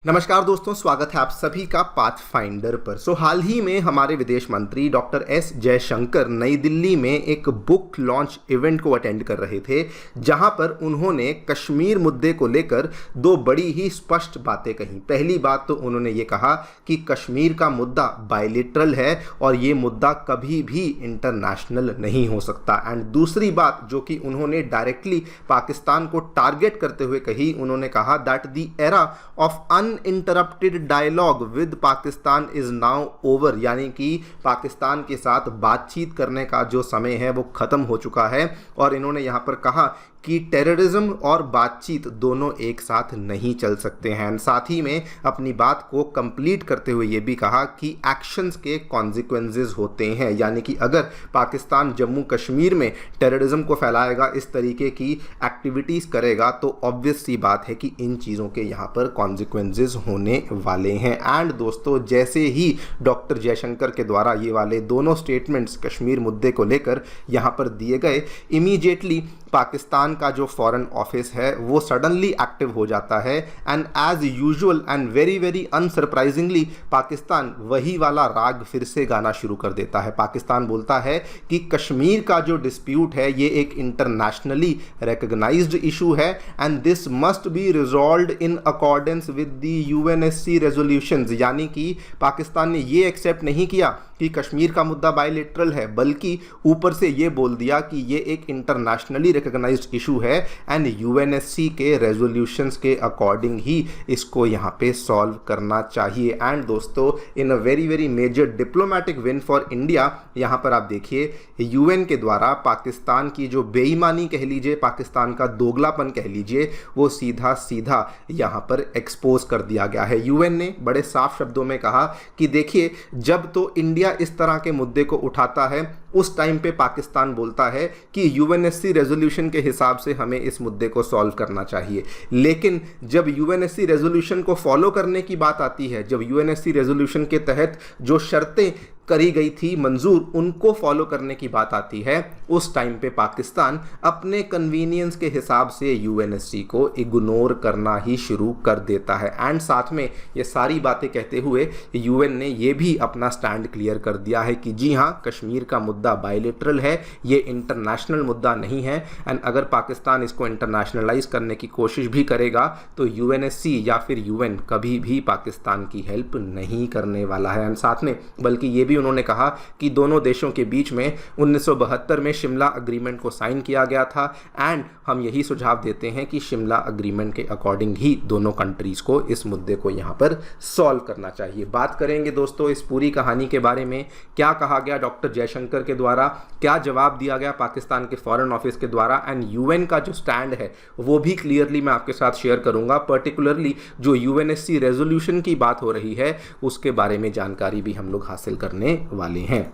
नमस्कार दोस्तों, स्वागत है आप सभी का पाथफाइंडर पर। हाल ही में हमारे विदेश मंत्री डॉक्टर एस जयशंकर नई दिल्ली में एक बुक लॉन्च इवेंट को अटेंड कर रहे थे, जहां पर उन्होंने कश्मीर मुद्दे को लेकर दो बड़ी ही स्पष्ट बातें कही। पहली बात तो उन्होंने ये कहा कि कश्मीर का मुद्दा बायलैटरल है और ये मुद्दा कभी भी इंटरनेशनल नहीं हो सकता। एंड दूसरी बात जो कि उन्होंने डायरेक्टली पाकिस्तान को टारगेट करते हुए कही, उन्होंने कहा that the era of uninterrupted dialogue with Pakistan is now over, यानी कि पाकिस्तान के साथ बातचीत करने का जो समय है वो खत्म हो चुका है। और इन्होंने यहाँ पर कहा कि टेररिज्म और बातचीत दोनों एक साथ नहीं चल सकते हैं। साथ ही में अपनी बात को कंप्लीट करते हुए ये भी कहा कि एक्शंस के कॉन्सिक्वेंसेस होते हैं, यानी कि अगर पाकिस्तान जम्मू कश्मीर में टेररिज्म को फैलाएगा, इस तरीके की एक्टिविटीज़ करेगा, तो ऑब्वियस सी बात है कि इन चीज़ों के यहाँ पर कॉन्सिक्वेंसेस होने वाले हैं। एंड दोस्तों, जैसे ही डॉक्टर जयशंकर के द्वारा ये वाले दोनों स्टेटमेंट्स कश्मीर मुद्दे को लेकर यहाँ पर दिए गए, इमीडिएटली पाकिस्तान का जो फॉरेन ऑफिस है वो सडनली एक्टिव हो जाता है। And as usual and very very unsurprisingly Pakistan वही वाला राग फिर से गाना शुरू कर देता है। पाकिस्तान बोलता है कि कश्मीर का जो डिस्प्यूट है ये एक इंटरनेशनली रिकॉग्नाइज्ड इशू है and this must be resolved in accordance with the UNSC resolutions, यानी कि पाकिस्तान ने ये एक्सेप्ट नहीं किया कि कश्मीर का मुद्दा बायलैटरल है, बल्कि ऊपर से ये बोल दिया कि ये एक इंटरनेशनली रिकॉग्नाइज्ड इशू है एंड यूएनएससी के रेजोल्यूशंस के अकॉर्डिंग ही इसको यहाँ पे सॉल्व करना चाहिए। एंड दोस्तों, in a very very major diplomatic win for India, यहाँ पर आप देखिए यूएन के द्वारा पाकिस्तान की जो बेईमानी कह लीजिए, पाकिस्तान का दोगलापन कह लीजिए, वो सीधा सीधा यहाँ पर एक्सपोज कर दिया गया है। यूएन ने बड़े साफ शब्दों में कहा कि देखिए, जब तो इंडिया इस तरह के मुद्दे को उठाता है उस टाइम पे पाकिस्तान बोलता है कि यूएनएससी रेजोल्यूशन के हिसाब से हमें इस मुद्दे को सॉल्व करना चाहिए, लेकिन जब यूएनएससी रेजोल्यूशन को फॉलो करने की बात आती है, जब यूएनएससी रेजोल्यूशन के तहत जो शर्तें करी गई थी मंजूर, उनको फॉलो करने की बात आती है, उस टाइम पे पाकिस्तान अपने कन्वीनियंस के हिसाब से यूएनएससी को इग्नोर करना ही शुरू कर देता है। एंड साथ में ये सारी बातें कहते हुए यूएन ने ये भी अपना स्टैंड क्लियर कर दिया है कि जी हाँ, कश्मीर का मुद्दा बायलैटरल है, ये इंटरनेशनल मुद्दा नहीं है। एंड अगर पाकिस्तान इसको इंटरनेशनलाइज करने की कोशिश भी करेगा तो यूएनएससी या फिर यूएन कभी भी पाकिस्तान की हेल्प नहीं करने वाला है। एंड साथ में बल्कि ये भी उन्होंने कहा कि दोनों देशों के बीच में 1972 में शिमला अग्रीमेंट को साइन किया गया था एंड हम यही सुझाव देते हैं कि शिमला अग्रीमेंट के अकॉर्डिंग ही दोनों कंट्रीज को इस मुद्दे को यहाँ पर सॉल्व करना चाहिए। बात करेंगे दोस्तों इस पूरी कहानी के बारे में, क्या कहा गया डॉक्टर जयशंकर के द्वारा, क्या जवाब दिया गया पाकिस्तान के फॉरेन ऑफिस के द्वारा, एंड यूएन का जो स्टैंड है वो भी क्लियरली मैं आपके साथ शेयर करूंगा। पर्टिकुलरली जो यूएनएससी रेजोल्यूशन की बात हो रही है उसके बारे में जानकारी भी हम लोग हासिल करने वाले हैं।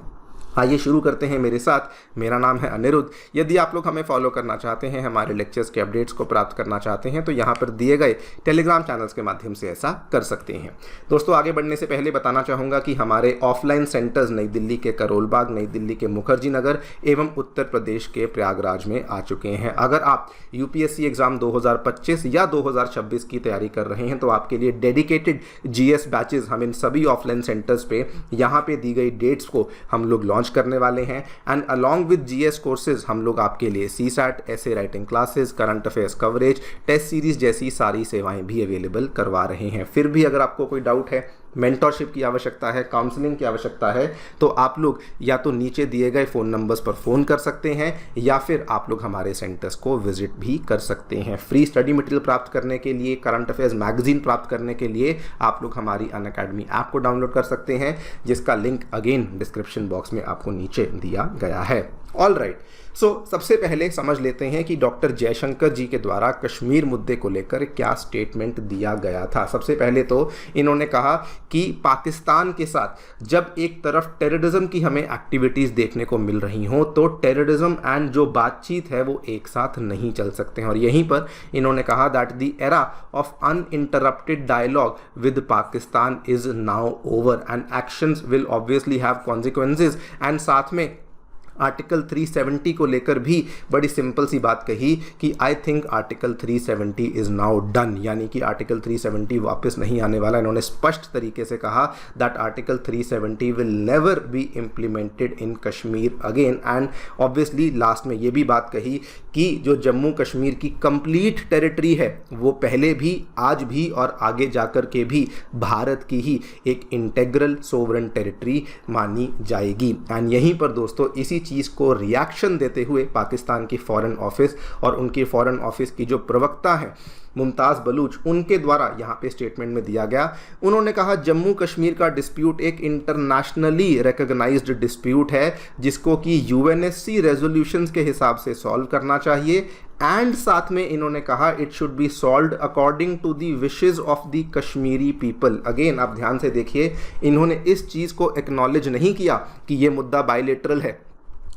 आइए शुरू करते हैं मेरे साथ। मेरा नाम है अनिरुद्ध। यदि आप लोग हमें फॉलो करना चाहते हैं, हमारे लेक्चर्स के अपडेट्स को प्राप्त करना चाहते हैं, तो यहाँ पर दिए गए टेलीग्राम चैनल्स के माध्यम से ऐसा कर सकते हैं। दोस्तों, आगे बढ़ने से पहले बताना चाहूँगा कि हमारे ऑफलाइन सेंटर्स नई दिल्ली के करोल बाग, नई दिल्ली के मुखर्जी नगर एवं उत्तर प्रदेश के प्रयागराज में आ चुके हैं। अगर आप यूपीएससी एग्जाम 2025 या 2026 की तैयारी कर रहे हैं तो आपके लिए डेडिकेटेड जीएस बैचेज हम इन सभी ऑफलाइन सेंटर्स पे यहाँ पे दी गई डेट्स को हम लोग लॉन्च करने वाले हैं। And along with GS courses हम लोग आपके लिए CSAT, essay writing classes, current affairs coverage, test series जैसी सारी सेवाएं भी अवेलेबल करवा रहे हैं। फिर भी अगर आपको कोई डाउट है, मेंटरशिप की आवश्यकता है, काउंसलिंग की आवश्यकता है, तो आप लोग या तो नीचे दिए गए फ़ोन नंबर्स पर फ़ोन कर सकते हैं या फिर आप लोग हमारे सेंटर्स को विजिट भी कर सकते हैं। फ्री स्टडी मटेरियल प्राप्त करने के लिए, करंट अफेयर्स मैगजीन प्राप्त करने के लिए आप लोग हमारी अनअकैडमी ऐप को डाउनलोड कर सकते हैं, जिसका लिंक अगेन डिस्क्रिप्शन बॉक्स में आपको नीचे दिया गया है। ऑल राइट, सो सबसे पहले समझ लेते हैं कि डॉक्टर जयशंकर जी के द्वारा कश्मीर मुद्दे को लेकर क्या स्टेटमेंट दिया गया था। सबसे पहले तो इन्होंने कहा कि पाकिस्तान के साथ जब एक तरफ टेररिज्म की हमें एक्टिविटीज़ देखने को मिल रही हों तो टेररिज्म एंड जो बातचीत है वो एक साथ नहीं चल सकते हैं। और यहीं पर इन्होंने कहा that the era of uninterrupted dialogue with Pakistan is now over and actions will obviously have consequences. And साथ में आर्टिकल 370 को लेकर भी बड़ी सिंपल सी बात कही कि I think article 370 is now done, यानी कि आर्टिकल 370 वापस नहीं आने वाला। इन्होंने स्पष्ट तरीके से कहा that article 370 will never be implemented in Kashmir again. And obviously last में ये भी बात कही कि जो जम्मू कश्मीर की कंप्लीट टेरिटरी है वो पहले भी, आज भी और आगे जाकर के भी भारत की ही एक इंटेग्रल सोवरेन टेरिटरी मानी जाएगी। एंड यहीं पर दोस्तों इसी चीज़ को रिएक्शन देते हुए पाकिस्तान की फॉरेन ऑफिस और उनकी फॉरेन ऑफिस की जो प्रवक्ता हैं मुमताज़ बलूच, उनके द्वारा यहाँ पे स्टेटमेंट में दिया गया। उन्होंने कहा जम्मू कश्मीर का डिस्प्यूट एक इंटरनेशनली रिकॉग्नाइज्ड डिस्प्यूट है जिसको कि यूएनएससी रेजोल्यूशंस के हिसाब से सॉल्व करना चाहिए। एंड साथ में इन्होंने कहा it should be solved according to the wishes of the Kashmiri people. Again आप ध्यान से देखिए, इन्होंने इस चीज़ को एक्नॉलेज नहीं किया कि ये मुद्दा बायलेटरल है,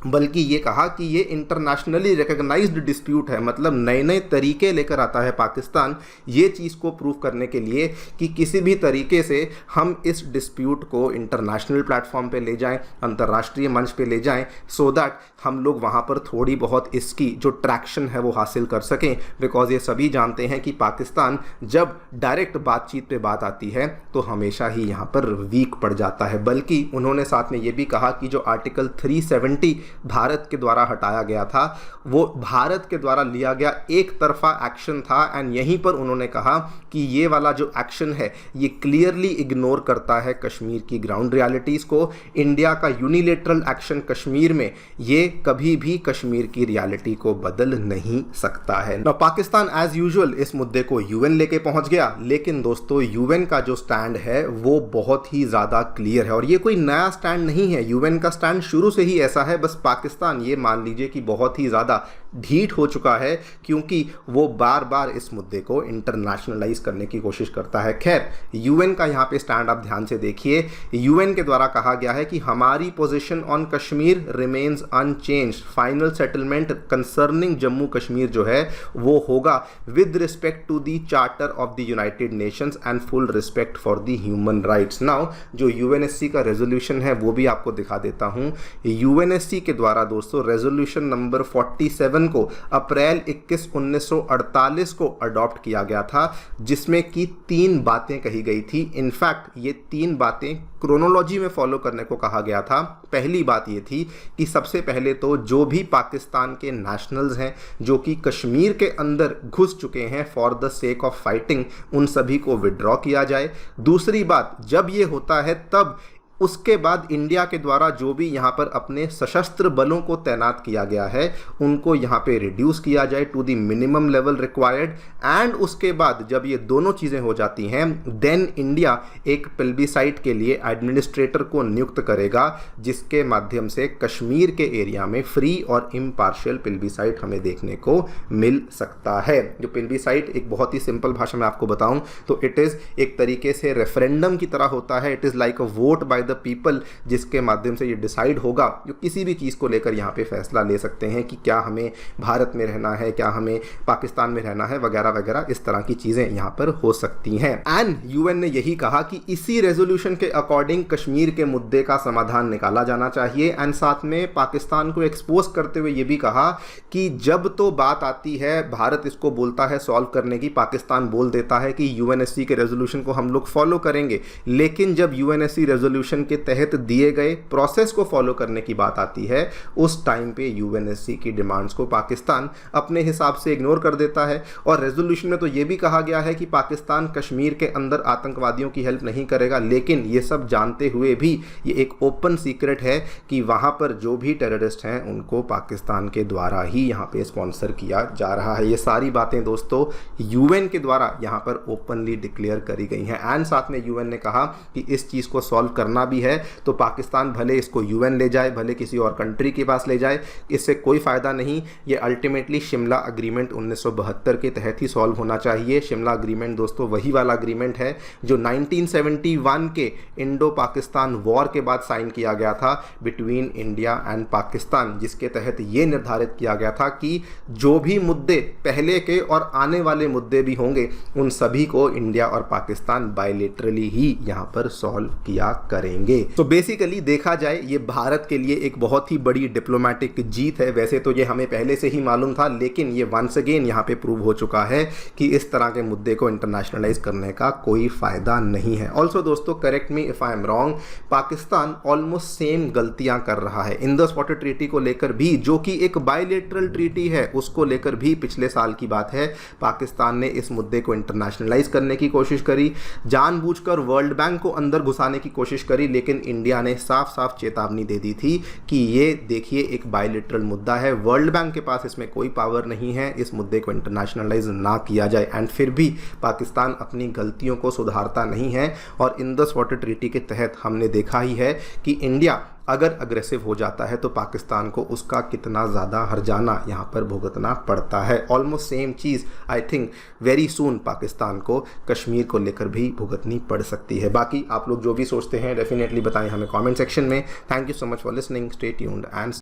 बल्कि ये कहा कि ये इंटरनेशनली रिकॉग्नाइज्ड डिस्प्यूट है। मतलब नए नए तरीके लेकर आता है पाकिस्तान ये चीज़ को प्रूव करने के लिए कि किसी भी तरीके से हम इस डिस्प्यूट को इंटरनेशनल प्लेटफॉर्म पे ले जाएं, अंतर्राष्ट्रीय मंच पे ले जाएं, सो दैट हम लोग वहाँ पर थोड़ी बहुत इसकी जो ट्रैक्शन है वो हासिल कर सकें। बिकॉज ये सभी जानते हैं कि पाकिस्तान जब डायरेक्ट बातचीत पे बात आती है तो हमेशा ही यहाँ पर वीक पड़ जाता है। बल्कि उन्होंने साथ में ये भी कहा कि जो आर्टिकल 370 भारत के द्वारा हटाया गया था वो भारत के द्वारा लिया गया एक तरफा एक्शन था। एंड यहीं पर उन्होंने कहा कि ये वाला जो एक्शन है ये क्लियरली इग्नोर करता है कश्मीर की ग्राउंड रियलिटीज़ को। इंडिया का यूनिलेटरल एक्शन कश्मीर में ये कभी भी कश्मीर की रियलिटी को बदल नहीं सकता है। ना पाकिस्तान एज यूजुअल इस मुद्दे को यूएन लेके पहुंच गया, लेकिन दोस्तों यूएन का जो स्टैंड है वो बहुत ही ज़्यादा क्लियर है और ये कोई नया स्टैंड नहीं है। यूएन का स्टैंड शुरू से ही ऐसा है, बस पाकिस्तान ये मान लीजिए कि बहुत ही ज़्यादा ढीठ हो चुका है क्योंकि वो बार बार इस मुद्दे को इंटरनेशनलाइज करने की कोशिश करता है। खैर यूएन का यहाँ पे स्टैंड आप ध्यान से देखिए, यूएन के द्वारा कहा गया है कि हमारी position on Kashmir remains unchanged. Final settlement concerning Jammu Kashmir जो है वो होगा with respect to the charter of the United Nations and full respect for the human rights. Now जो यूएनएससी का रेजोल्यूशन है वो भी आपको दिखा देता हूँ। यूएनएससी के द्वारा दोस्तों रेजोल्यूशन नंबर 47 को अप्रैल 21, 1948 को अडॉप्ट किया गया था जिसमें कि 3 बातें कही गई थी। इनफैक्ट ये 3 बातें क्रोनोलॉजी में फॉलो करने को कहा गया था। पहली बात ये थी कि सबसे पहले तो जो भी पाकिस्तान के नेशनल्स हैं जो कि कश्मीर के अंदर घुस चुके हैं for the sake of fighting, उन सभी को विड्रॉ किया जाए। दूसरी बात, जब ये होता है तब उसके बाद इंडिया के द्वारा जो भी यहाँ पर अपने सशस्त्र बलों को तैनात किया गया है उनको यहाँ पे रिड्यूस किया जाए to the minimum level required. And उसके बाद जब ये दोनों चीज़ें हो जाती हैं देन इंडिया एक प्लेबिसाइट के लिए एडमिनिस्ट्रेटर को नियुक्त करेगा जिसके माध्यम से कश्मीर के एरिया में फ्री और इम्पार्शियल प्लेबिसाइट हमें देखने को मिल सकता है। जो प्लेबिसाइट एक बहुत ही सिंपल भाषा में आपको बताऊं तो इट इज़ एक तरीके से रेफरेंडम की तरह होता है। It is like a vote by the people जिसके माध्यम से ये डिसाइड होगा, जो किसी भी चीज़ को लेकर यहाँ पे फैसला ले सकते हैं कि क्या हमें भारत में रहना है, क्या हमें पाकिस्तान में रहना है, वगैरह वगैरह इस तरह की चीज़ें यहाँ पर हो सकती हैं। एंड यूएन ने यही कहा कि इसी रेजोल्यूशन के अकॉर्डिंग कश्मीर के मुद्दे का समाधान निकाला जाना चाहिए। एंड साथ में पाकिस्तान को एक्सपोज करते हुए ये भी कहा कि जब तो बात आती है भारत इसको बोलता है सॉल्व करने की, पाकिस्तान बोल देता है कि यूएनएससी के रेजोल्यूशन को हम लोग फॉलो करेंगे, लेकिन जब यूएनएससी रेजोल्यूशन के तहत दिए गए प्रोसेस को फॉलो करने की बात आती है उस टाइम पे यूएनएससी की डिमांड्स को पाकिस्तान अपने हिसाब से इग्नोर कर देता है। और रेजोल्यूशन में तो ये भी कहा गया है कि पाकिस्तान कश्मीर के अंदर आतंकवादियों की हेल्प नहीं करेगा, लेकिन ये सब जानते हुए भी ये एक ओपन सीक्रेट है कि वहाँ पर जो भी टेररिस्ट हैं उनको पाकिस्तान के द्वारा ही यहाँ पे स्पॉन्सर किया जा रहा है। ये सारी बातें दोस्तों यूएन के द्वारा यहाँ पर ओपनली डिक्लेयर करी गई हैं। एंड साथ में यूएन ने कहा कि इस चीज़ को सॉल्व करना भी है तो पाकिस्तान भले इसको यूएन ले जाए, भले किसी और कंट्री के पास ले जाए, इससे कोई फ़ायदा नहीं। ये अल्टीमेटली शिमला अग्रीमेंट 1972 के तहत ही सॉल्व होना चाहिए। शिमला अग्रीमेंट दोस्तों वही वाला अग्रीमेंट है जो 1971 के इंडो पाकिस्तान वॉर के बाद साइन किया गया था बिटवीन इंडिया एंड पाकिस्तान, जिसके तहत ये निर्धारित किया गया था कि जो भी मुद्दे पहले के और आने वाले मुद्दे भी होंगे उन सभी को इंडिया और पाकिस्तान बायलेटरली ही यहाँ पर सॉल्व किया करें। करेंगे। तो बेसिकली देखा जाए ये भारत के लिए एक बहुत ही बड़ी डिप्लोमेटिक जीत है। वैसे तो ये हमें पहले से ही मालूम था, लेकिन ये वंस अगेन यहाँ पे प्रूव हो चुका है कि इस तरह के मुद्दे को इंटरनेशनलाइज करने का कोई फायदा नहीं है। ऑल्सो दोस्तों, correct me if I am wrong, Pakistan almost same गलतियां कर रहा है इंडस वाटर ट्रीटी को लेकर भी, जो कि एक बायलैटरल ट्रीटी है, उसको लेकर भी पिछले साल की बात है पाकिस्तान ने इस मुद्दे को इंटरनेशनलाइज करने की कोशिश करी, जानबूझकर वर्ल्ड बैंक को अंदर घुसाने की कोशिश करी, लेकिन इंडिया ने साफ साफ चेतावनी दे दी थी कि ये देखिए एक बायलैटरल मुद्दा है, वर्ल्ड बैंक के पास इसमें कोई पावर नहीं है, इस मुद्दे को इंटरनेशनलाइज ना किया जाए। एंड फिर भी पाकिस्तान अपनी गलतियों को सुधारता नहीं है और इंडस वाटर ट्रीटी के तहत हमने देखा ही है कि इंडिया अगर अग्रेसिव हो जाता है तो पाकिस्तान को उसका कितना ज़्यादा हर्जाना यहाँ पर भुगतना पड़ता है। Almost same cheese I think very soon Pakistan को कश्मीर को लेकर भी भुगतनी पड़ सकती है। बाकी आप लोग जो भी सोचते हैं डेफिनेटली बताएं हमें कमेंट सेक्शन में। Thank you so much for listening, stay tuned and